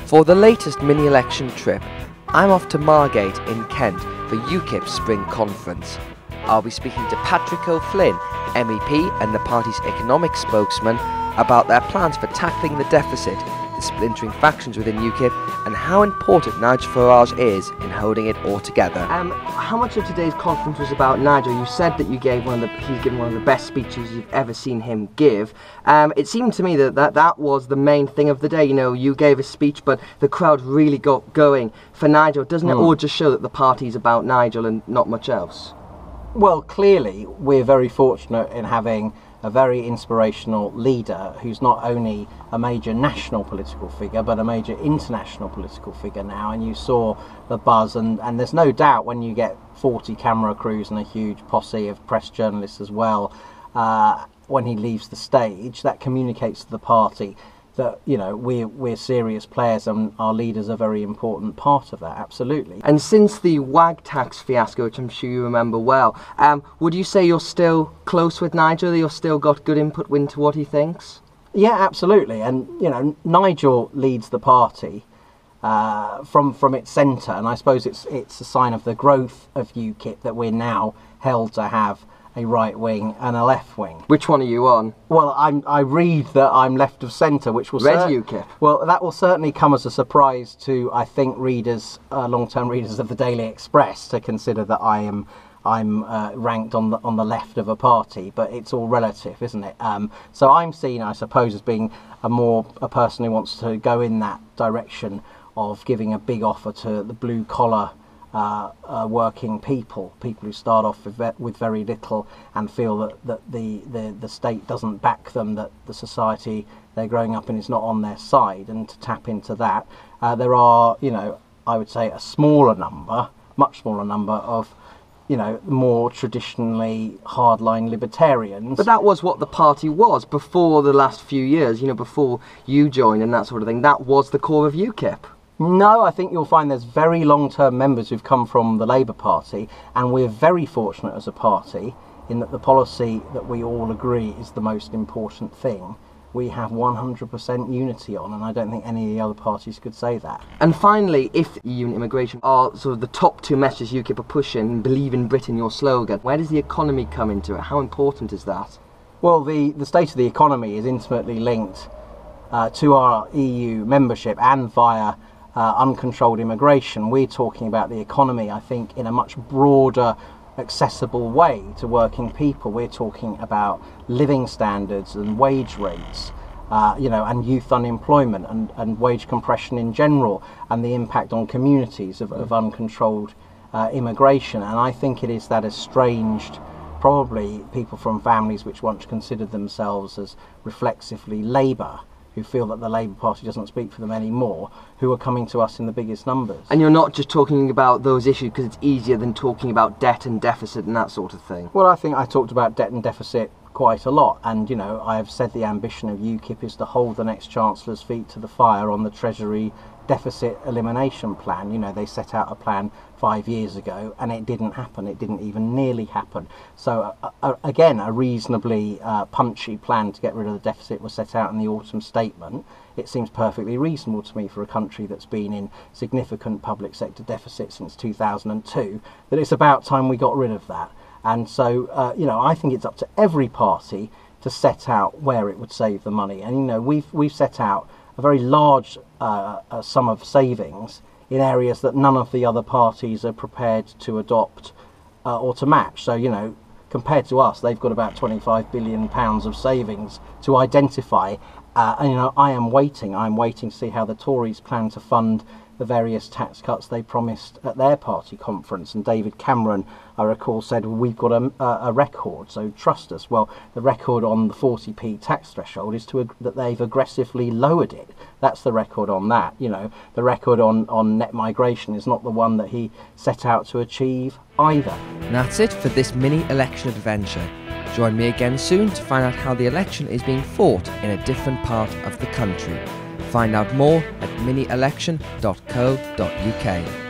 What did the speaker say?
For the latest mini-election trip, I'm off to Margate in Kent for Ukip's Spring Conference. I'll be speaking to Patrick O'Flynn, MEP and the party's economic spokesman, about their plans for tackling the deficit, the splintering factions within Ukip, and how important Nigel Farage is in holding it all together. How much of today's conference was about Nigel? You said that he's given one of the best speeches you've ever seen him give. It seemed to me that was the main thing of the day. You know, you gave a speech, but the crowd really got going for Nigel. Doesn't it all just show that the party's about Nigel and not much else? Well, clearly we're very fortunate in having a very inspirational leader who's not only a major national political figure but a major international political figure now, and you saw the buzz, and there's no doubt when you get 40 camera crews and a huge posse of press journalists as well, when he leaves the stage, that communicates to the party that, you know, we're serious players and our leader's a very important part of that, absolutely. And since the WAG tax fiasco, which I'm sure you remember well, would you say you're still close with Nigel, that you've still got good input into what he thinks? Yeah, absolutely. And, you know, Nigel leads the party from its centre, and I suppose it's a sign of the growth of UKIP that we're now held to have a right wing and a left wing. Which one are you on? Well, I read that I'm left of centre, which will Red UKIP. Well, that will certainly come as a surprise to, I think, readers, long-term readers of the Daily Express, to consider that I'm ranked on the left of a party. But it's all relative, isn't it? So I'm seen, I suppose, as being a person who wants to go in that direction of giving a big offer to the blue collar working people who start off with very little and feel that the state doesn't back them, that the society they're growing up in is not on their side, and to tap into that. There are, you know, I would say a much smaller number of, you know, more traditionally hardline libertarians. But that was what the party was before the last few years, you know, before you joined and that sort of thing. That was the core of UKIP. No, I think you'll find there's very long-term members who've come from the Labour Party, and we're very fortunate as a party in that the policy that we all agree is the most important thing, we have 100% unity on, and I don't think any of the other parties could say that. And finally, if EU and immigration are sort of the top two messages UKIP are pushing, believe in Britain, your slogan, where does the economy come into it? How important is that? Well, the state of the economy is intimately linked to our EU membership, and via uncontrolled immigration. We're talking about the economy, I think, in a much broader, accessible way to working people. We're talking about living standards and wage rates, you know, and youth unemployment and wage compression in general, and the impact on communities of uncontrolled immigration. And I think it is that estranged, probably people from families which once considered themselves as reflexively Labour, who feel that the Labour Party doesn't speak for them anymore, who are coming to us in the biggest numbers. And you're not just talking about those issues because it's easier than talking about debt and deficit and that sort of thing? Well, I think I talked about debt and deficit quite a lot, and, you know, I have said the ambition of UKIP is to hold the next Chancellor's feet to the fire on the Treasury deficit elimination plan. You know, they set out a plan 5 years ago and it didn't happen. It didn't even nearly happen. So again, a reasonably punchy plan to get rid of the deficit was set out in the autumn statement. It seems perfectly reasonable to me for a country that's been in significant public sector deficit since 2002 that it's about time we got rid of that. And so, you know, I think it's up to every party to set out where it would save the money. And, you know, we've set out a very large sum of savings in areas that none of the other parties are prepared to adopt or to match. So, you know, compared to us, they've got about £25 billion of savings to identify. And, you know, I'm waiting to see how the Tories plan to fund the various tax cuts they promised at their party conference. And David Cameron, I recall, said, well, we've got a record, so trust us. Well, the record on the 40p tax threshold is that they've aggressively lowered it. That's the record on that. You know, the record on net migration is not the one that he set out to achieve either. And that's it for this mini-election adventure. Join me again soon to find out how the election is being fought in a different part of the country. Find out more at minielection.co.uk.